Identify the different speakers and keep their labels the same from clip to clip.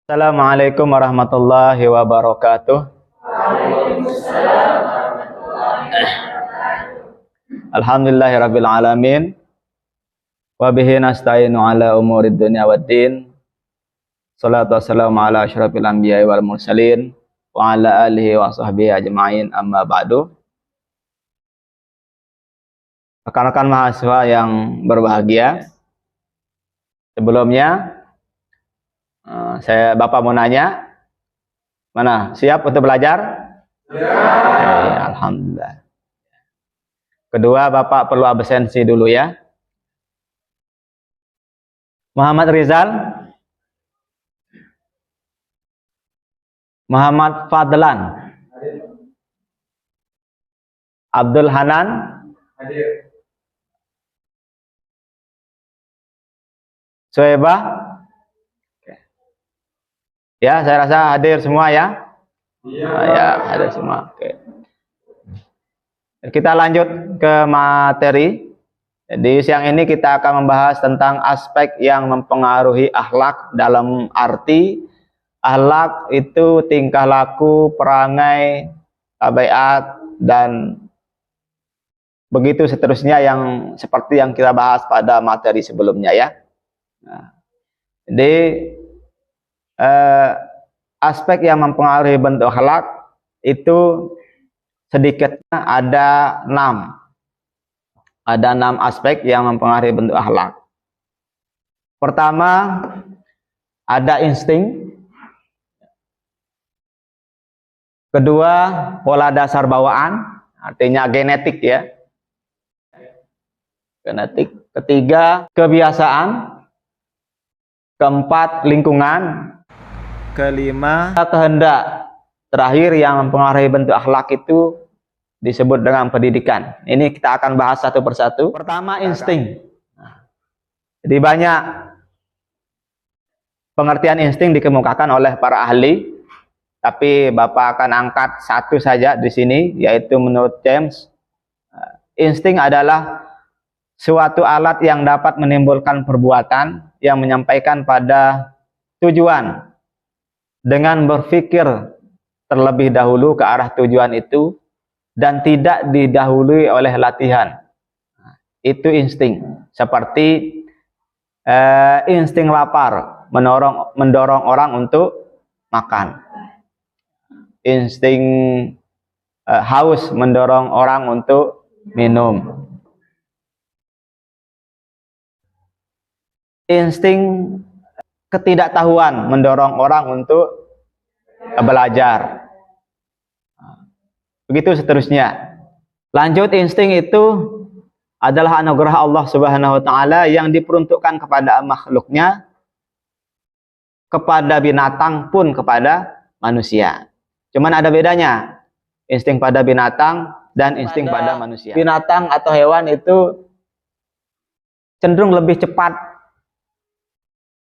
Speaker 1: Assalamualaikum warahmatullahi wabarakatuh. Alhamdulillahirabbil alamin. Wa bihi nasta'inu ala umurid dunya waddin. Shalatu wassalamu ala asyrafil anbiya'i wal mursalin wa ala alihi wa sahbihi ajma'in, amma ba'du. Rekan-rekan mahasiswa yang berbahagia, sebelumnya Bapak mau nanya, mana siap untuk belajar? Ya. Alhamdulillah. Kedua, Bapak perlu absensi dulu ya. Muhammad Rizal, Muhammad Fadlan, Abdul Hanan, Soebah. Ya, saya rasa hadir semua ya. Ya, hadir semua. Oke. Kita lanjut ke materi. Jadi siang ini kita akan membahas tentang aspek yang mempengaruhi akhlak, dalam arti akhlak itu tingkah laku, perangai, tabiat, dan begitu seterusnya, yang seperti yang kita bahas pada materi sebelumnya ya. Nah, jadi aspek yang mempengaruhi bentuk akhlak itu sedikitnya ada 6. Ada 6 aspek yang mempengaruhi bentuk akhlak. Pertama, ada insting. Kedua, pola dasar bawaan, artinya genetik ya. Genetik. Ketiga, kebiasaan. Keempat, lingkungan. Kelima, kehendak. Terakhir yang mempengaruhi bentuk akhlak itu disebut dengan pendidikan. Ini kita akan bahas satu persatu. Pertama, insting. Jadi banyak pengertian insting dikemukakan oleh para ahli, tapi Bapak akan angkat satu saja di sini, yaitu menurut James, insting adalah suatu alat yang dapat menimbulkan perbuatan yang menyampaikan pada tujuan dengan berpikir terlebih dahulu ke arah tujuan itu dan tidak didahului oleh latihan. Itu insting. Seperti insting lapar mendorong orang untuk makan. Insting haus mendorong orang untuk minum. Insting ketidaktahuan mendorong orang untuk belajar. Begitu seterusnya. Lanjut, insting itu adalah anugerah Allah Subhanahu wa taala yang diperuntukkan kepada makhluknya, kepada binatang pun kepada manusia. Cuman ada bedanya insting pada binatang dan insting pada manusia. Binatang atau hewan itu cenderung lebih cepat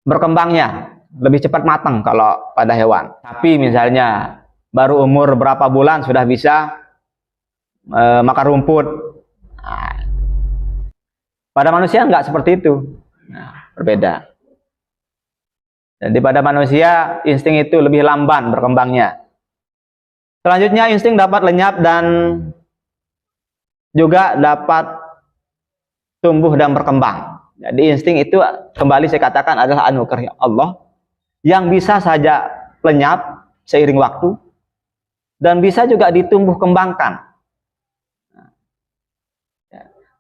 Speaker 1: berkembangnya, lebih cepat matang kalau pada hewan. Tapi misalnya baru umur berapa bulan sudah bisa makan rumput. Nah, pada manusia enggak seperti itu. Nah, berbeda. Jadi pada manusia insting itu lebih lamban berkembangnya. Selanjutnya, insting dapat lenyap dan juga dapat tumbuh dan berkembang. Jadi insting itu kembali saya katakan adalah anugerah Allah yang bisa saja lenyap seiring waktu dan bisa juga ditumbuh kembangkan.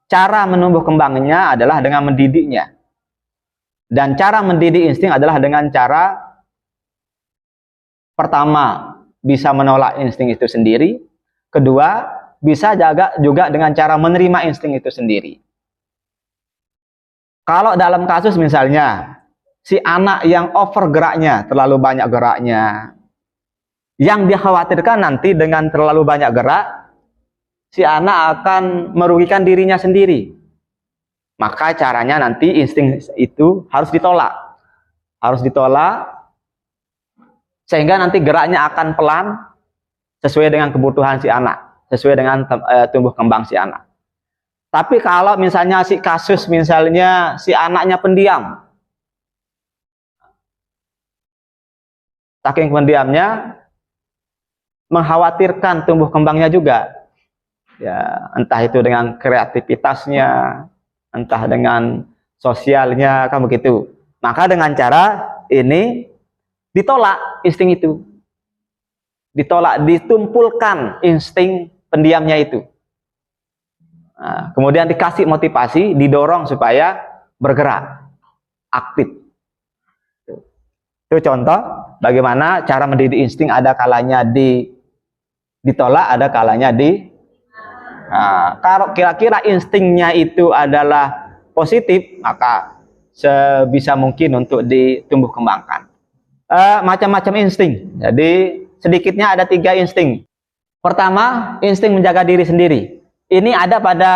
Speaker 1: Cara menumbuh kembangnya adalah dengan mendidiknya. Dan cara mendidik insting adalah dengan cara pertama bisa menolak insting itu sendiri, kedua bisa juga dengan cara menerima insting itu sendiri. Kalau dalam kasus misalnya si anak yang over geraknya, terlalu banyak geraknya, yang dikhawatirkan nanti dengan terlalu banyak gerak, si anak akan merugikan dirinya sendiri. Maka caranya nanti insting itu harus ditolak. Harus ditolak sehingga nanti geraknya akan pelan sesuai dengan kebutuhan si anak, sesuai dengan tumbuh kembang si anak. Tapi kalau misalnya si kasus misalnya si anaknya pendiam, Saking pendiamnya, mengkhawatirkan tumbuh kembangnya juga. Ya, entah itu dengan kreativitasnya, entah dengan sosialnya, kan begitu. Maka dengan cara ini ditolak insting itu. Ditolak, ditumpulkan insting pendiamnya itu. Nah, kemudian dikasih motivasi, didorong supaya bergerak, aktif. Itu contoh bagaimana cara mendidik insting, ada kalanya ditolak, ada kalanya Nah, kalau kira-kira instingnya itu adalah positif, maka sebisa mungkin untuk ditumbuh kembangkan. Macam-macam insting. Jadi sedikitnya ada 3 insting. Pertama, insting menjaga diri sendiri. Ini ada pada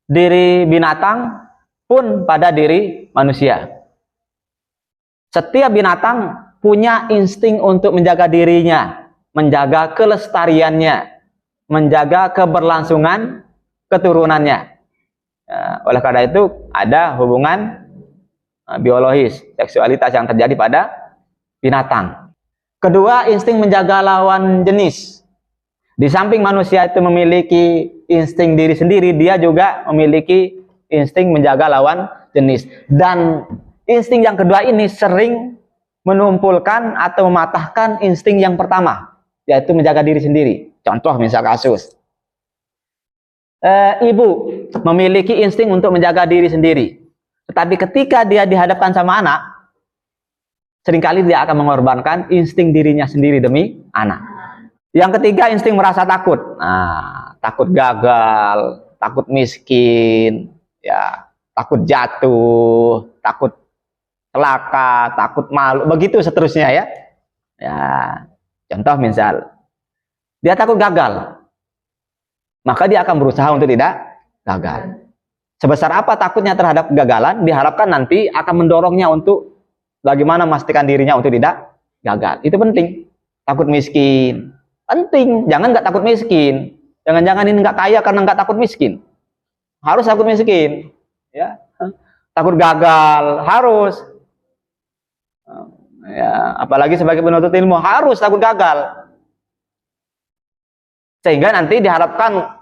Speaker 1: diri binatang pun pada diri manusia. Setiap binatang punya insting untuk menjaga dirinya, menjaga kelestariannya, menjaga keberlangsungan keturunannya. Oleh karena itu ada hubungan biologis, seksualitas yang terjadi pada binatang. Kedua, insting menjaga lawan jenis. Di samping manusia itu memiliki insting diri sendiri, dia juga memiliki insting menjaga lawan jenis. Dan insting yang kedua ini sering menumpulkan atau mematahkan insting yang pertama, yaitu menjaga diri sendiri. Contoh misal kasus, ibu memiliki insting untuk menjaga diri sendiri, tetapi ketika dia dihadapkan sama anak, seringkali dia akan mengorbankan insting dirinya sendiri demi anak. Yang ketiga, insting merasa takut. Nah, takut gagal, takut miskin, ya, takut jatuh, takut celaka, takut malu, begitu seterusnya ya. Ya, contoh misal, dia takut gagal, maka dia akan berusaha untuk tidak gagal. Sebesar apa takutnya terhadap kegagalan, diharapkan nanti akan mendorongnya untuk bagaimana memastikan dirinya untuk tidak gagal. Itu penting. Takut miskin, penting. Jangan nggak takut miskin. Jangan-jangan ini nggak kaya karena nggak takut miskin. Harus takut miskin. Ya. Takut gagal, harus. Ya, apalagi sebagai penuntut ilmu, harus takut gagal. Sehingga nanti diharapkan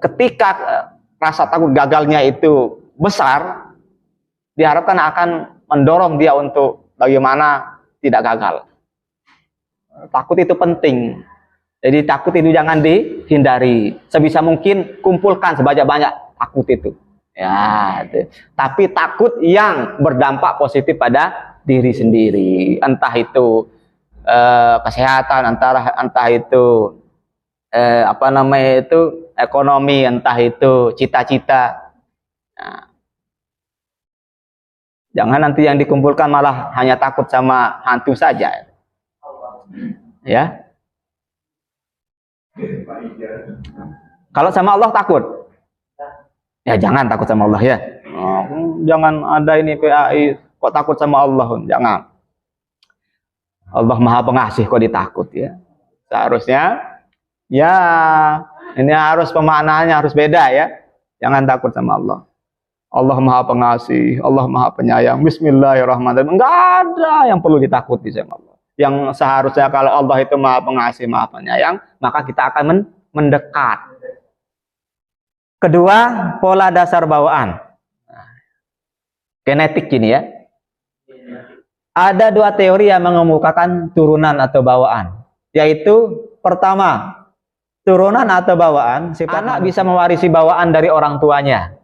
Speaker 1: ketika rasa takut gagalnya itu besar, diharapkan akan mendorong dia untuk bagaimana tidak gagal. Takut itu penting. Jadi takut itu jangan dihindari. Sebisa mungkin kumpulkan sebanyak-banyak takut itu. Ya, itu. Tapi takut yang berdampak positif pada diri sendiri. Entah itu kesehatan, entah itu ekonomi, entah itu cita-cita. Nah, jangan nanti yang dikumpulkan malah hanya takut sama hantu saja. Ya. Kalau sama Allah takut, ya jangan takut sama Allah ya. Jangan ada ini PAI kok takut sama Allah, jangan. Allah Maha Pengasih kok ditakut ya. Seharusnya ya ini harus pemaknaannya harus beda ya. Jangan takut sama Allah. Allah Maha Pengasih, Allah Maha Penyayang. Bismillahirrahmanirrahim. Enggak ada yang perlu ditakuti sama Allah. Yang seharusnya kalau Allah itu Maha Pengasih, Maha Penyayang, maka kita akan mendekat. Kedua, pola dasar bawaan. Genetik ini ya. Ada 2 teori yang mengemukakan turunan atau bawaan. Yaitu pertama, turunan atau bawaan, si anak bisa mewarisi bawaan dari orang tuanya.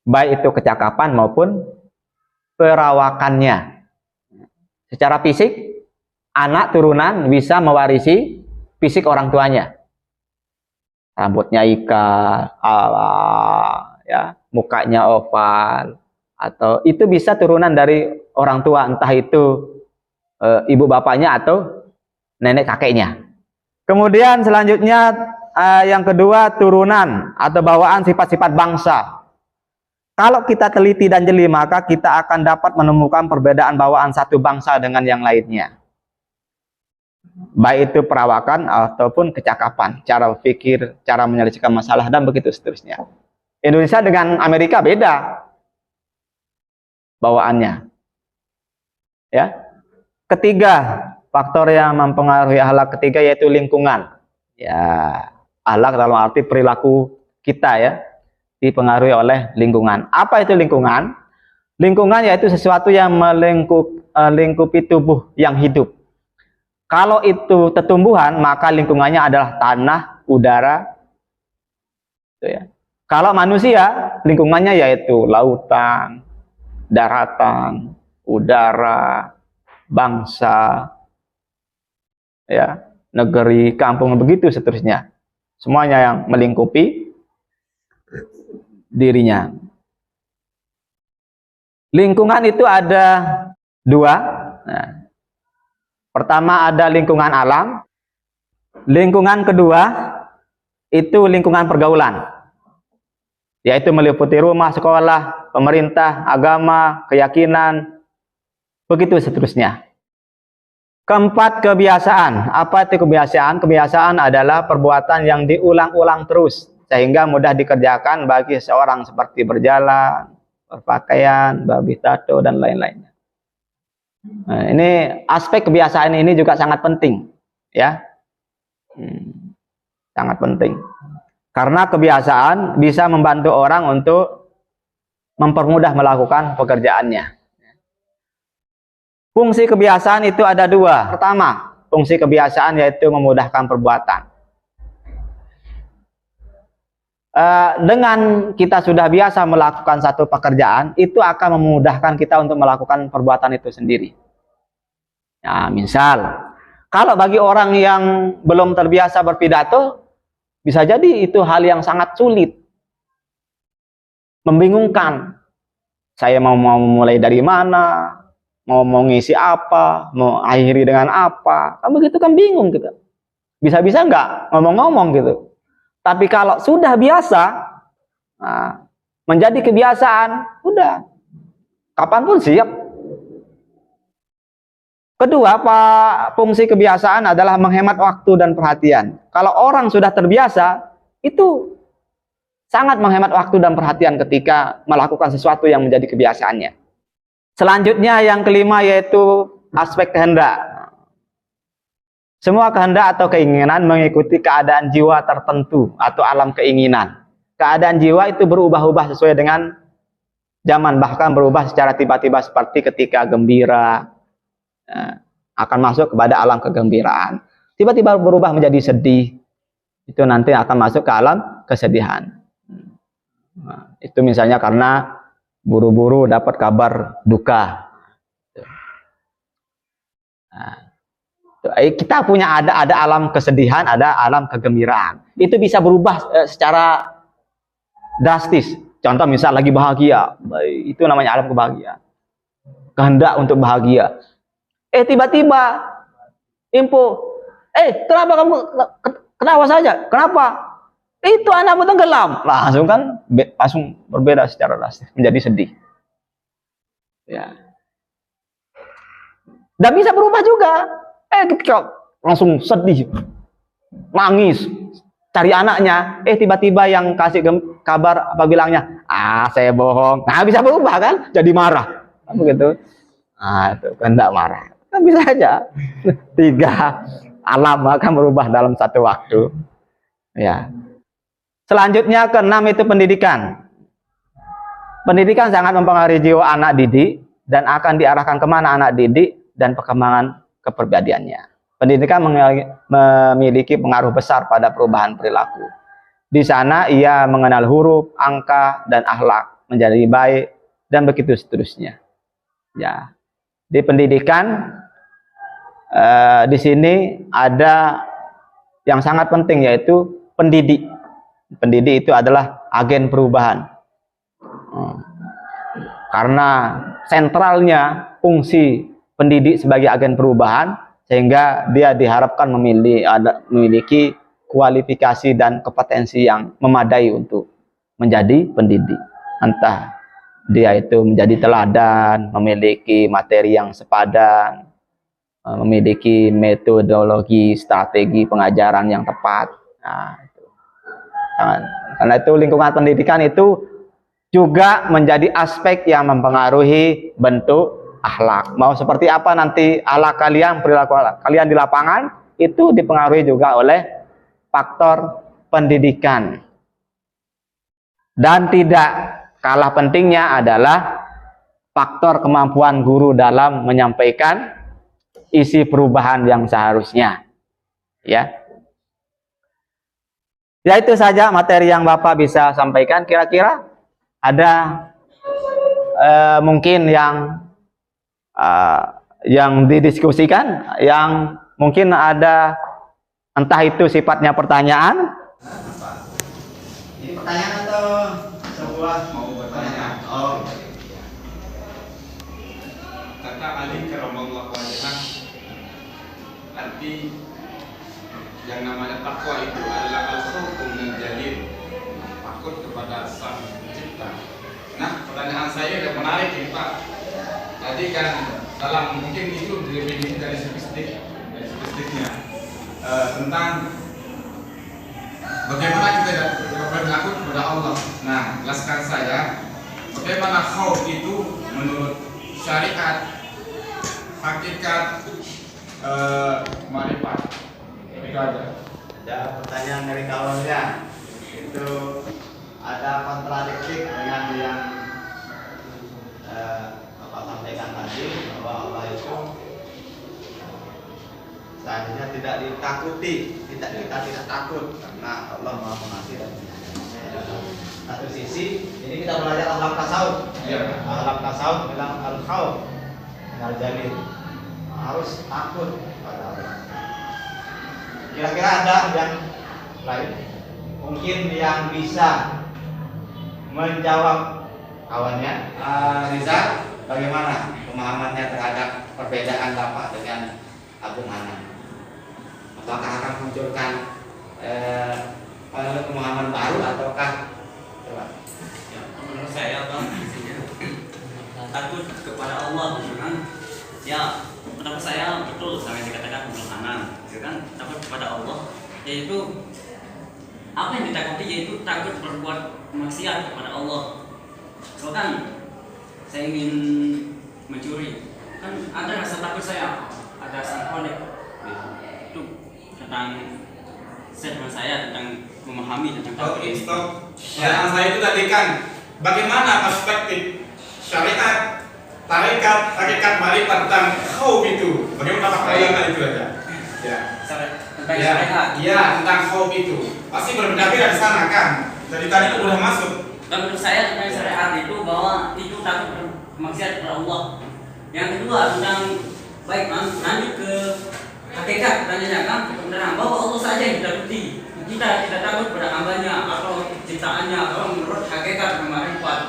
Speaker 1: Baik itu kecakapan maupun perawakannya. Secara fisik, anak turunan bisa mewarisi fisik orang tuanya. Rambutnya ikal, ya, mukanya oval, atau itu bisa turunan dari orang tua, entah itu ibu bapaknya atau nenek kakeknya. Kemudian selanjutnya yang kedua, turunan atau bawaan sifat-sifat bangsa. Kalau kita teliti dan jeli, maka kita akan dapat menemukan perbedaan bawaan satu bangsa dengan yang lainnya. Baik itu perawakan ataupun kecakapan, cara berpikir, cara menyelesaikan masalah, dan begitu seterusnya. Indonesia dengan Amerika beda bawaannya. Ya. Ketiga, faktor yang mempengaruhi akhlak ketiga yaitu lingkungan. Ya, akhlak dalam arti perilaku kita ya, dipengaruhi oleh lingkungan. Apa itu lingkungan? Lingkungan yaitu sesuatu yang melingkupi tubuh yang hidup. Kalau itu tumbuhan, maka lingkungannya adalah tanah, udara. Gitu ya. Kalau manusia, lingkungannya yaitu lautan, daratan, udara, bangsa, ya, negeri, kampung, begitu seterusnya. Semuanya yang melingkupi dirinya. Lingkungan itu ada dua. Nah, pertama ada lingkungan alam. Lingkungan kedua itu lingkungan pergaulan, yaitu meliputi rumah, sekolah, pemerintah, agama, keyakinan, begitu seterusnya. Keempat, kebiasaan. Apa itu kebiasaan? Kebiasaan adalah perbuatan yang diulang-ulang terus, sehingga mudah dikerjakan bagi seorang, seperti berjalan, berpakaian, babi tato, dan lain-lainnya. Nah, ini aspek kebiasaan ini juga sangat penting, ya, sangat penting. Karena kebiasaan bisa membantu orang untuk mempermudah melakukan pekerjaannya. Fungsi kebiasaan itu ada dua. Pertama, fungsi kebiasaan yaitu memudahkan perbuatan. Dengan kita sudah biasa melakukan satu pekerjaan, itu akan memudahkan kita untuk melakukan perbuatan itu sendiri. Nah, misal, kalau bagi orang yang belum terbiasa berpidato, bisa jadi itu hal yang sangat sulit, membingungkan. Saya mau mulai dari mana? Mau ngisi apa, mau akhiri dengan apa, kan begitu kan bingung gitu. Bisa-bisa nggak ngomong-ngomong gitu. Tapi kalau sudah biasa, nah, menjadi kebiasaan, udah, kapanpun siap. Kedua, fungsi kebiasaan adalah menghemat waktu dan perhatian. Kalau orang sudah terbiasa, itu sangat menghemat waktu dan perhatian ketika melakukan sesuatu yang menjadi kebiasaannya. Selanjutnya yang kelima yaitu aspek kehendak. Semua kehendak atau keinginan mengikuti keadaan jiwa tertentu atau alam keinginan. Keadaan jiwa itu berubah-ubah sesuai dengan zaman, bahkan berubah secara tiba-tiba, seperti ketika gembira akan masuk kepada alam kegembiraan. Tiba-tiba berubah menjadi sedih, itu nanti akan masuk ke alam kesedihan. Nah, itu misalnya karena buru-buru dapat kabar duka. Nah, kita punya ada alam kesedihan, ada alam kegembiraan. Itu bisa berubah secara drastis. Contoh misal lagi bahagia, itu namanya alam kebahagiaan. Kehendak untuk bahagia. Tiba-tiba info, kenapa kamu ketawa saja? Kenapa? Itu anakmu tenggelam. Langsung berbeda secara drastis, menjadi sedih. Ya. Dan bisa berubah juga. Langsung sedih, nangis, cari anaknya. Tiba-tiba yang kasih kabar apa bilangnya? Saya bohong. Nah, bisa berubah kan? Jadi marah. Begitu. Itu kehendak marah. Kan bisa aja. 3 alam akan berubah dalam satu waktu. Ya. Selanjutnya keenam itu pendidikan. Pendidikan sangat mempengaruhi jiwa anak didik dan akan diarahkan kemana anak didik dan perkembangan kepribadiannya. Pendidikan memiliki pengaruh besar pada perubahan perilaku. Di sana ia mengenal huruf, angka, dan akhlak menjadi baik dan begitu seterusnya. Ya, di pendidikan di sini ada yang sangat penting yaitu pendidik. Pendidik itu adalah agen perubahan. Karena sentralnya fungsi pendidik sebagai agen perubahan, sehingga dia diharapkan memiliki kualifikasi dan kompetensi yang memadai untuk menjadi pendidik. Entah dia itu menjadi teladan, memiliki materi yang sepadan, memiliki metodologi, strategi pengajaran yang tepat. Nah, karena itu lingkungan pendidikan itu juga menjadi aspek yang mempengaruhi bentuk akhlak. Mau seperti apa nanti akhlak kalian, perilaku kalian di lapangan, itu dipengaruhi juga oleh faktor pendidikan. Dan tidak kalah pentingnya adalah faktor kemampuan guru dalam menyampaikan isi perubahan yang seharusnya. Ya. Ya, itu saja materi yang Bapak bisa sampaikan. Kira-kira ada mungkin yang didiskusikan, yang mungkin ada, entah itu sifatnya pertanyaan. Ini pertanyaan atau sebuah mau bertanya? Oh.
Speaker 2: Kata Ali karamallahu wajhah, arti yang namanya takwa itu adalah al-khawfu minal jalil, takut kepada Sang Pencipta. Nah, pertanyaan saya yang menarik ini Pak. Tadi kan dalam mungkin itu lebih dari statistiknya tentang bagaimana kita bertakut kepada Allah. Nah, jelaskan saya bagaimana khauf itu menurut syariat, hakikat, marifat. Itu aja.
Speaker 1: Ada pertanyaan dari kawannya, itu ada kontradiksi dengan yang Bapak sampaikan tadi, bahwa Allah itu seharusnya tidak ditakuti, kita tidak takut karena Allah Maha Pengasih dan satu sisi ini kita belajar alam tasawuf.
Speaker 2: Ya.
Speaker 1: Alam tasawuf bilang al-khauf minal jalil, harus takut pada Allah. Kira-kira ada yang lain mungkin yang bisa menjawab kawannya? Riza, bagaimana pemahamannya terhadap perbedaan Bapak dengan Abu Hanan? Apakah akan munculkan pemahaman baru ataukah? Coba.
Speaker 3: Ya, menurut saya Bang, takut kepada Allah, kan? Ya, menurut saya betul sama yang dikatakan Abu Hanan, kan? Takut kepada Allah, yaitu apa yang ditakuti, yaitu takut berbuat maksiat kepada Allah. Misalkan saya ingin mencuri, kan ada rasa takut saya, ada rasa konek itu tentang statement saya tentang memahami tentang takut.
Speaker 2: Oke, stop. Pertanyaan saya itu tadi kan bagaimana perspektif syariat, tarekat, hakikat, marifat tentang khauf itu? Bagaimana Pak bayangkan itu aja? Ya.
Speaker 3: Tentang syariat.
Speaker 2: Iya, tentang khauf itu. Pasti berbeda-beda di sana kan. Dari tadi itu udah masuk.
Speaker 3: Dan menurut saya tentang syariat itu bahwa itu takut bermaksiat kepada Allah. Yang kedua tentang baik lanjut ke hakikat, pertanyaannya kan kebenaran bahwa Allah saja yang ditakuti. Kita tidak takut pada hambanya atau ciptaannya kalau menurut hakikat dan marifat.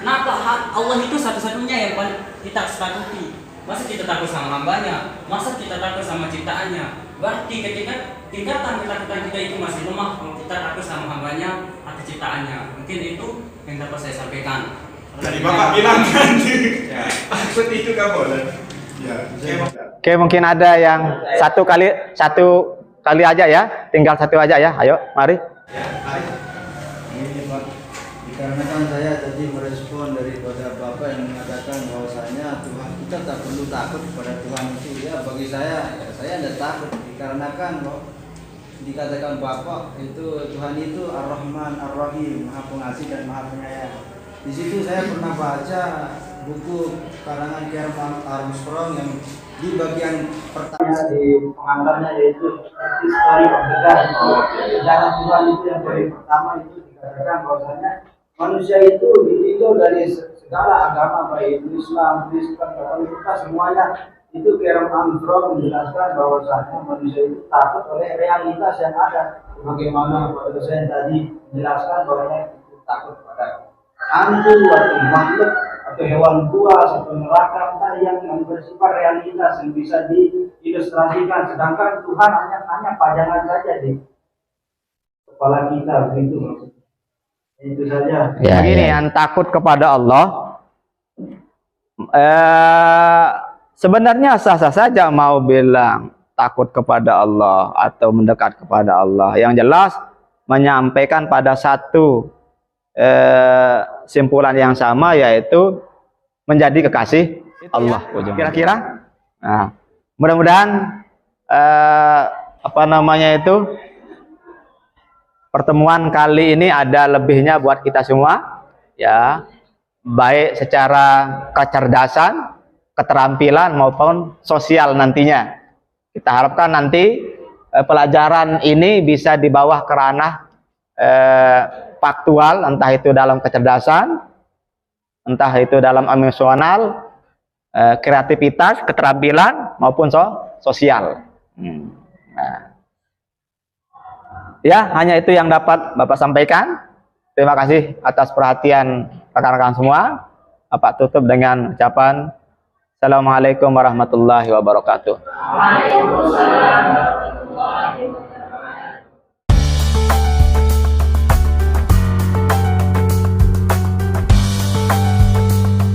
Speaker 3: Kenapa Allah itu satu-satunya yang paling kita takuti? Masa kita takut sama hambanya? Masa kita takut sama ciptaannya? Berarti ketika tingkatan ketakutan kita itu masih lemah kalau kita takut sama hambanya atau ciptaannya. Mungkin itu yang dapat saya sampaikan.
Speaker 2: Tadi Bapak bilang kan takut itu kan boleh. Ya.
Speaker 1: Oke, mungkin ada yang satu kali aja ya, tinggal satu aja ya. Ayo, mari.
Speaker 2: Ya, mari.
Speaker 4: Ini Pak, dikarenakan saya tadi merespon daripada Bapak yang mengatakan bahwasanya Tuhan kita tak perlu takut kepada Tuhan itu. Ya, bagi saya tidak takut dikarenakan dikatakan Bapak itu Tuhan itu Ar-Rahman Ar-Rahim, Maha Pengasih dan Maha Penyayang. Di situ saya pernah baca buku karangan Kiai Armstrong yang di bagian pertama di pengantarnya yaitu History of the God. Sejarah Tuhan itu yang dari pertama itu dikatakan bahwasanya manusia itu ditinjau dari segala agama, baik itu Islam, Kristen, Katolik, semuanya. Itu Kiai Armstrong menjelaskan bahwasanya manusia itu takut oleh realitas yang ada. Bagaimana pada saya tadi menjelaskan bahwa itu takut pada hantu atau makhluk atau hewan buas atau neraka, entah yang bersifat realitas yang bisa diilustrasikan, sedangkan Tuhan hanya pajangan saja di kepala kita, begitu maksudnya. Itu saja.
Speaker 1: Ya, begini, yang takut kepada Allah sebenarnya sah-sah saja mau bilang takut kepada Allah atau mendekat kepada Allah. Yang jelas menyampaikan pada satu simpulan yang sama, yaitu menjadi kekasih Allah kira-kira. Nah, mudah-mudahan apa namanya itu, pertemuan kali ini ada lebihnya buat kita semua, ya, baik secara kecerdasan, keterampilan maupun sosial nantinya. Kita harapkan nanti pelajaran ini bisa di bawah ke ranah faktual, entah itu dalam kecerdasan, entah itu dalam emosional, kreativitas, keterampilan maupun sosial. Nah. Ya, hanya itu yang dapat Bapak sampaikan. Terima kasih atas perhatian rekan-rekan semua. Bapak tutup dengan ucapan Assalamualaikum warahmatullahi wabarakatuh.
Speaker 5: Waalaikumsalam warahmatullahi wabarakatuh.